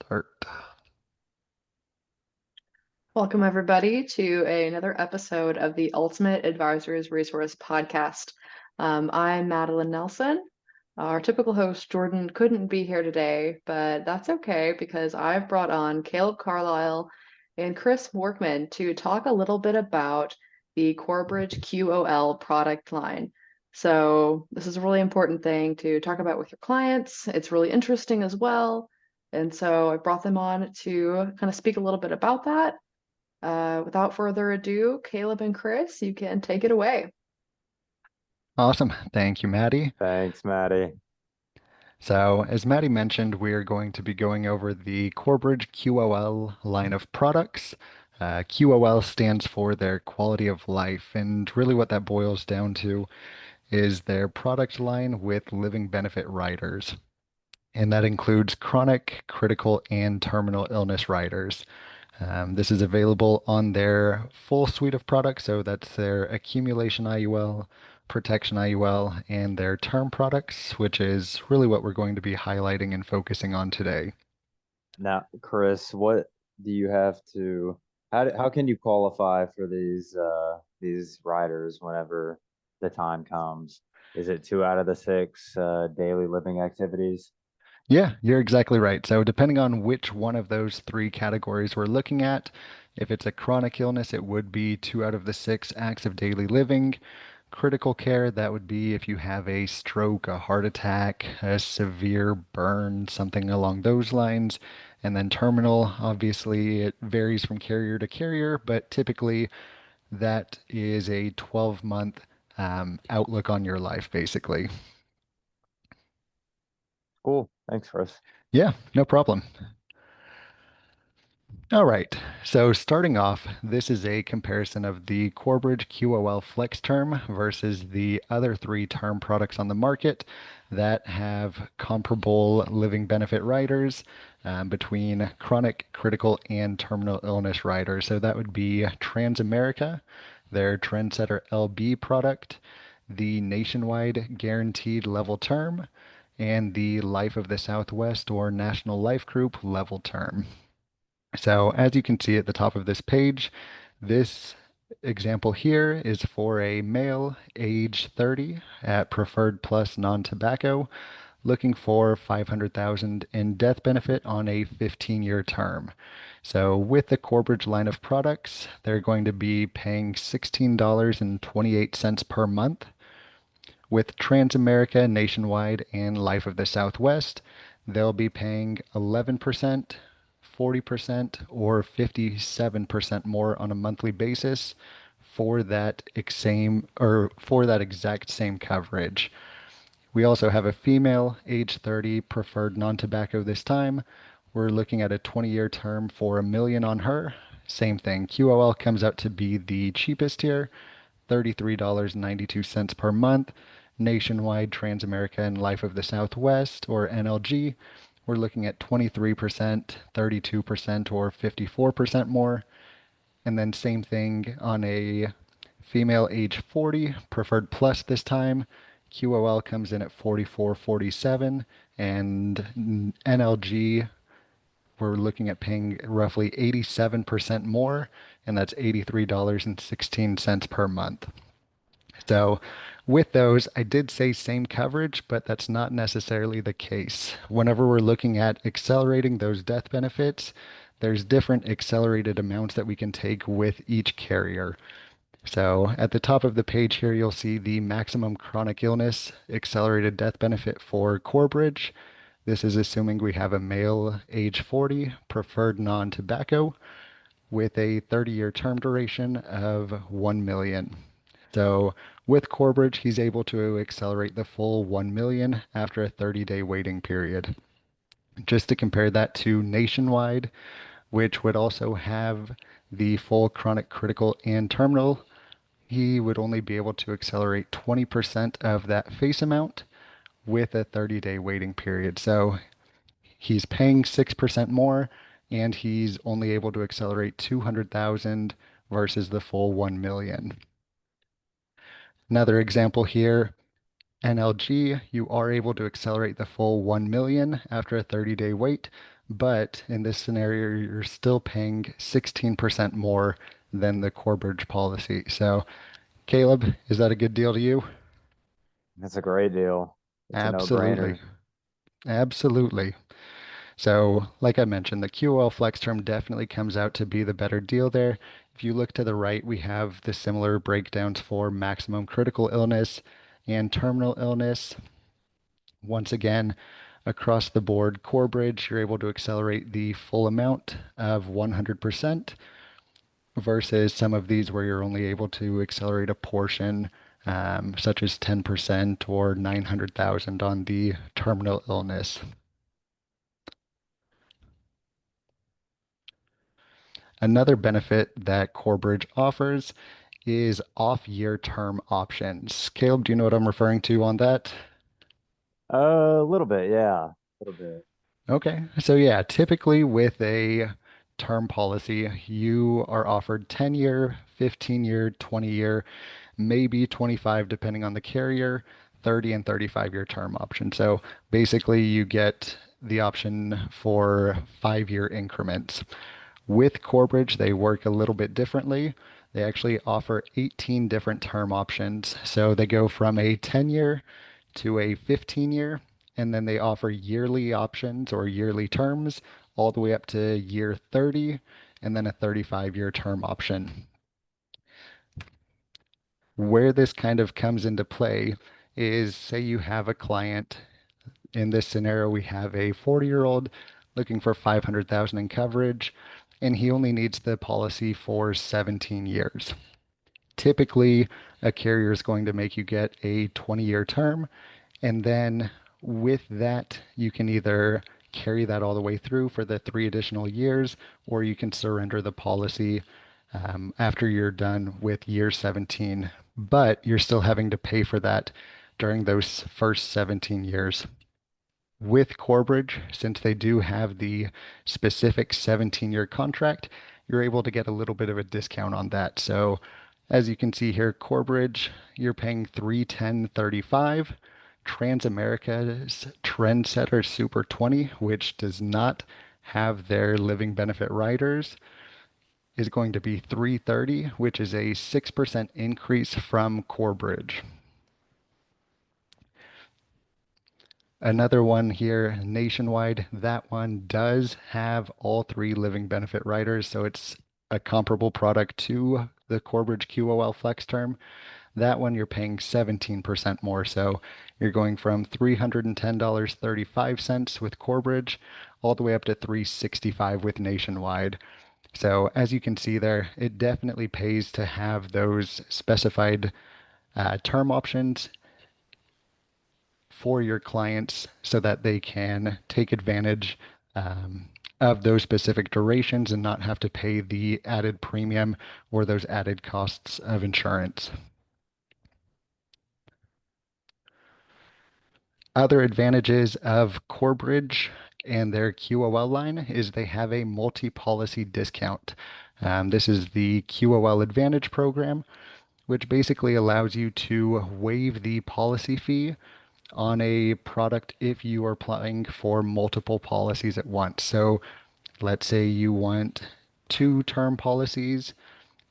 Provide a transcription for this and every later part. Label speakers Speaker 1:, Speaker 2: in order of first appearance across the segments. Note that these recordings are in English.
Speaker 1: Start.
Speaker 2: Welcome, everybody, to another episode of the Ultimate Advisors Resource Podcast. I'm Madeline Nelson. Our typical host, Jordan, couldn't be here today, but that's okay because I've brought on Caleb Carlisle and Chris Workman to talk a little bit about the Corebridge QoL product line. So, this is a really important thing to talk about with your clients. It's really interesting as well. And so, I brought them on to kind of speak a little bit about that. Without further ado, Caleb and Chris, you can take it away.
Speaker 1: Awesome. Thank you, Maddie.
Speaker 3: Thanks, Maddie.
Speaker 1: So, as Maddie mentioned, we are going to be going over the Corebridge QoL line of products. QoL stands for their quality of life, and really what that boils down to is their product line with living benefit riders. And that includes chronic, critical, and terminal illness riders. This is available on their full suite of products, so that's their accumulation IUL, protection IUL, and their term products, which is really what we're going to be highlighting and focusing on today.
Speaker 3: Now, Chris, what do you have to how can you qualify for these riders whenever the time comes? Is it 2 out of the 6 daily living activities?
Speaker 1: Yeah, you're exactly right. So, depending on which one of those three categories we're looking at, if it's a chronic illness, it would be 2 out of the 6 acts of daily living. Critical care, that would be if you have a stroke, a heart attack, a severe burn, something along those lines. And then terminal, obviously, it varies from carrier to carrier, but typically that is a 12-month outlook on your life, basically.
Speaker 3: Cool. Thanks, Chris.
Speaker 1: Yeah, no problem. All right, so starting off, this is a comparison of the Corebridge QoL Flex term versus the other three term products on the market that have comparable living benefit riders between chronic, critical, and terminal illness riders. So that would be Transamerica, their Trendsetter LB product, the Nationwide Guaranteed Level Term, and the Life of the Southwest or National Life Group Level Term. So as you can see at the top of this page, this example here is for a male age 30 at preferred plus non-tobacco looking for 500,000 in death benefit on a 15-year term. So with the Corebridge line of products, they're going to be paying $16.28 per month. With Transamerica, Nationwide, and Life of the Southwest, they'll be paying 11%, 40%, or 57% more on a monthly basis for that exact same coverage. We also have a female, age 30, preferred non-tobacco this time. We're looking at a 20-year term for $1 million on her. Same thing. QoL comes out to be the cheapest here, $33.92 per month. Nationwide, Transamerica, and Life of the Southwest, or NLG, we're looking at 23%, 32%, or 54% more. And then same thing on a female age 40, preferred plus this time. QoL comes in at 44.47, and NLG, we're looking at paying roughly 87% more, and that's $83.16 per month. So with those, I did say same coverage, but that's not necessarily the case. Whenever we're looking at accelerating those death benefits, there's different accelerated amounts that we can take with each carrier. So at the top of the page here, you'll see the maximum chronic illness accelerated death benefit for Corebridge. This is assuming we have a male age 40, preferred non-tobacco, with a 30-year term duration of 1 million. So with Corebridge, he's able to accelerate the full 1 million after a 30-day waiting period. Just to compare that to Nationwide, which would also have the full chronic, critical, and terminal, he would only be able to accelerate 20% of that face amount with a 30-day waiting period. So he's paying 6% more and he's only able to accelerate 200,000 versus the full 1 million. Another example here, NLG, you are able to accelerate the full 1 million after a 30-day wait, But in this scenario, you're still paying 16% more than the Corebridge policy. So, Caleb, is that a good deal to you?
Speaker 3: That's a great deal. It's a
Speaker 1: Absolutely.
Speaker 3: no-brainer.
Speaker 1: Absolutely. So, like I mentioned, the QoL flex term definitely comes out to be the better deal there. If you look to the right, we have the similar breakdowns for maximum critical illness and terminal illness. Once again, across the board, Corebridge, you're able to accelerate the full amount of 100% versus some of these where you're only able to accelerate a portion, such as 10% or 900,000 on the terminal illness. Another benefit that Corebridge offers is off-year term options. Caleb, do you know what I'm referring to on that?
Speaker 3: A little bit, yeah, a little bit.
Speaker 1: Okay, so yeah, typically with a term policy, you are offered 10-year, 15-year, 20-year, maybe 25 depending on the carrier, 30 and 35-year term option. So basically you get the option for 5-year increments. With Corebridge, they work a little bit differently. They actually offer 18 different term options. So they go from a 10-year to a 15-year, and then they offer yearly options or yearly terms all the way up to year 30, and then a 35-year term option. Where this kind of comes into play is, say you have a client. In this scenario, we have a 40-year-old looking for 500,000 in coverage, and he only needs the policy for 17 years. Typically, a carrier is going to make you get a 20-year term, and then with that, you can either carry that all the way through for the 3 additional years, or you can surrender the policy after you're done with year 17. But you're still having to pay for that during those first 17 years. With Corebridge, since they do have the specific 17-year contract, you're able to get a little bit of a discount on that. So as you can see here, Corebridge, you're paying 310.35. Transamerica's Trendsetter Super 20, which does not have their living benefit riders, is going to be 330, which is a 6% increase from Corebridge. Another one here, Nationwide, that one does have all three living benefit riders, so it's a comparable product to the Corebridge QoL Flex term. That one you're paying 17% more, so you're going from $310.35 with Corebridge all the way up to $365 with Nationwide. So as you can see there, it definitely pays to have those specified term options for your clients so that they can take advantage of those specific durations and not have to pay the added premium or those added costs of insurance. Other advantages of Corebridge and their QoL line is they have a multi-policy discount. This is the QoL Advantage program, which basically allows you to waive the policy fee on a product if you are applying for multiple policies at once. So let's say you want 2 term policies,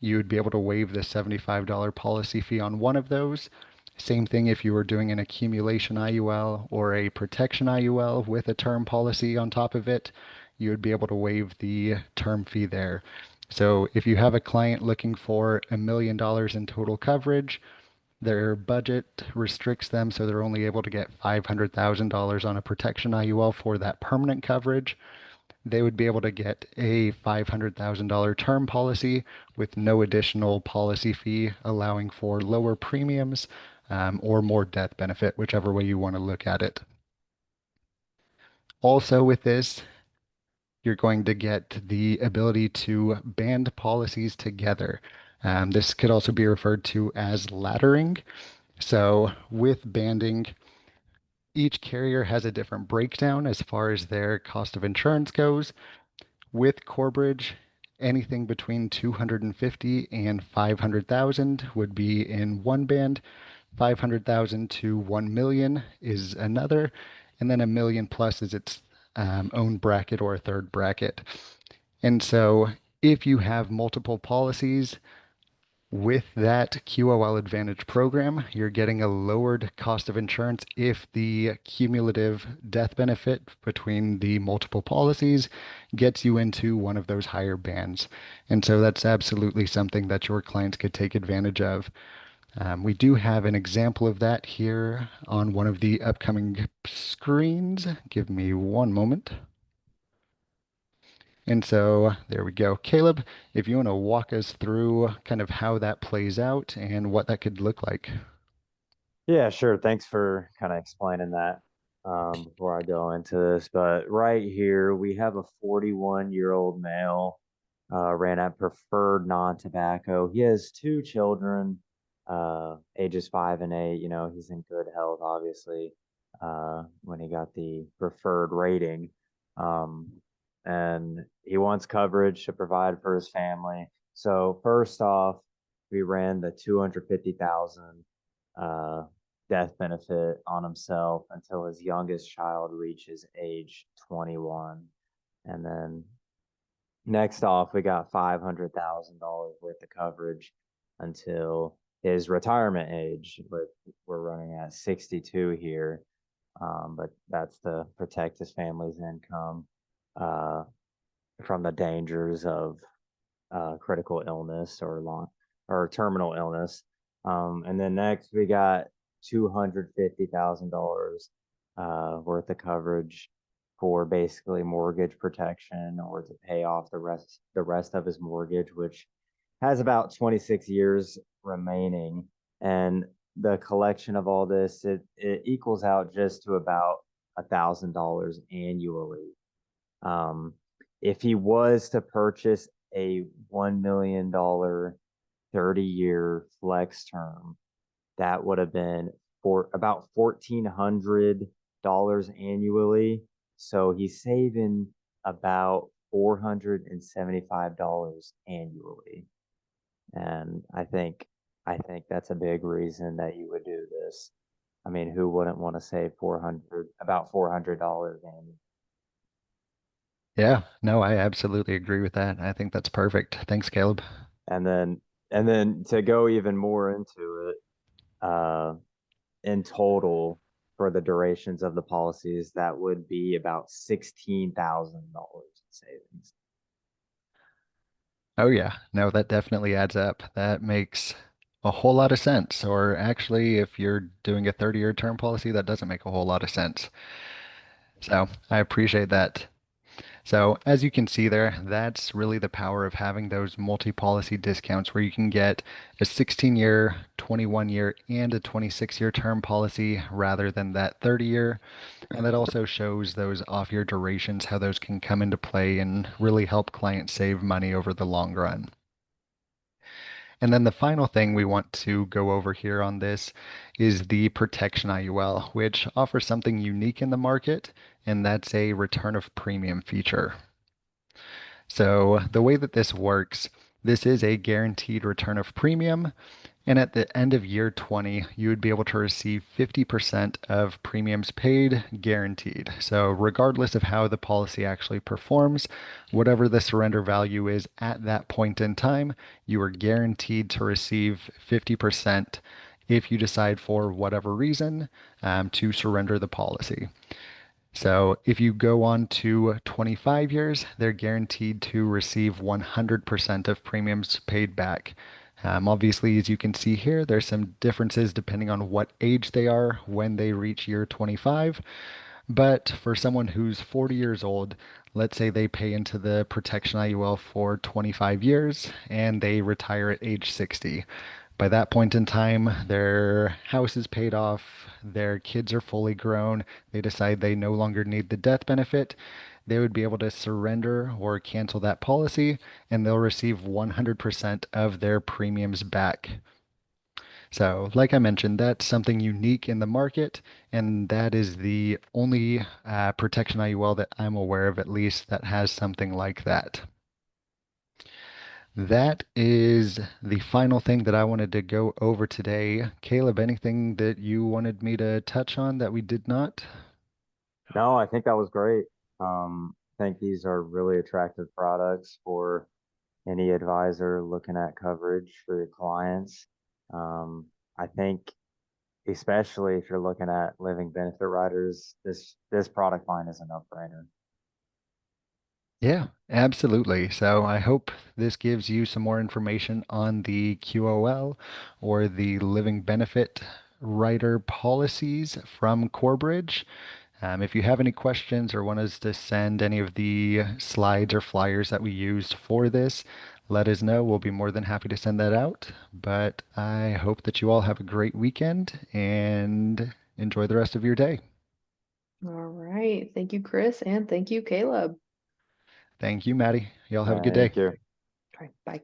Speaker 1: you would be able to waive the $75 policy fee on one of those. Same thing if you were doing an accumulation IUL or a protection IUL with a term policy on top of it, you would be able to waive the term fee there. So if you have a client looking for $1 million in total coverage, their budget restricts them, so they're only able to get $500,000 on a protection IUL for that permanent coverage. They would be able to get a $500,000 term policy with no additional policy fee, allowing for lower premiums or more death benefit, whichever way you want to look at it. Also, with this, you're going to get the ability to band policies together. This could also be referred to as laddering. So with banding, each carrier has a different breakdown as far as their cost of insurance goes. With Corebridge, anything between 250 and 500,000 would be in one band. 500,000 to 1 million is another, and then a million plus is its own bracket or a third bracket. And so if you have multiple policies, with that QoL Advantage program, you're getting a lowered cost of insurance if the cumulative death benefit between the multiple policies gets you into one of those higher bands. And so that's absolutely something that your clients could take advantage of. We do have an example of that here on one of the upcoming screens. Give me one moment. And so there we go. Caleb, if you want to walk us through kind of how that plays out and what that could look like.
Speaker 3: Yeah, sure. Thanks for kind of explaining that before I go into this. But right here, we have a 41-year-old male, ran at preferred non-tobacco. He has two children, ages 5 and 8. You know, he's in good health, obviously, when he got the preferred rating. Um, and he wants coverage to provide for his family. So first off, we ran the 250,000 uh, death benefit on himself until his youngest child reaches age 21. And then next off, we got $500,000 worth of coverage until his retirement age. But we're running at 62 here. But that's to protect his family's income uh, from the dangers of critical illness or long or terminal illness. And then next we got $250,000 worth of coverage for basically mortgage protection or to pay off the rest of his mortgage, which has about 26 years remaining. And the collection of all this, it equals out just to about $1,000 annually. Um, if he was to purchase a $1 million 30-year flex term, that would have been for about $1,400 annually. So he's saving about $475 annually. And I think that's a big reason that you would do this. I mean, who wouldn't want to save about $400 annually?
Speaker 1: Yeah, no, I absolutely agree with that. I think that's perfect. Thanks, Caleb.
Speaker 3: And then to go even more into it, in total for the durations of the policies, that would be about $16,000 in savings.
Speaker 1: Oh, yeah, no, that definitely adds up. That makes a whole lot of sense. Or actually, if you're doing a 30-year term policy, that doesn't make a whole lot of sense. So I appreciate that. So as you can see there, that's really the power of having those multi-policy discounts where you can get a 16-year, 21-year, and a 26-year term policy rather than that 30-year. And that also shows those off-year durations, how those can come into play and really help clients save money over the long run. And then the final thing we want to go over here on this is the protection IUL, which offers something unique in the market, and that's a return of premium feature. So the way that this works, this is a guaranteed return of premium. And at the end of year 20, you would be able to receive 50% of premiums paid guaranteed. So regardless of how the policy actually performs, whatever the surrender value is at that point in time, you are guaranteed to receive 50% if you decide for whatever reason to surrender the policy. So if you go on to 25 years, they're guaranteed to receive 100% of premiums paid back. Obviously, as you can see here, there's some differences depending on what age they are when they reach year 25. But for someone who's 40 years old, let's say they pay into the protection IUL for 25 years and they retire at age 60. By that point in time, their house is paid off, their kids are fully grown, they decide they no longer need the death benefit. They would be able to surrender or cancel that policy, and they'll receive 100% of their premiums back. So, like I mentioned, that's something unique in the market, and that is the only protection IUL that I'm aware of, at least, that has something like that. That is the final thing that I wanted to go over today. Caleb, anything that you wanted me to touch on that we did not?
Speaker 3: No, I think that was great. I think these are really attractive products for any advisor looking at coverage for your clients. I think especially if you're looking at living benefit riders, this product line is a no-brainer.
Speaker 1: Yeah, absolutely. So I hope this gives you some more information on the QoL or the living benefit rider policies from Corebridge. If you have any questions or want us to send any of the slides or flyers that we used for this, let us know. We'll be more than happy to send that out. But I hope that you all have a great weekend and enjoy the rest of your day.
Speaker 2: All right. Thank you, Chris, and thank you, Caleb.
Speaker 1: Thank you, Maddie. Y'all have a good day.
Speaker 3: Thank you.
Speaker 2: All right, bye.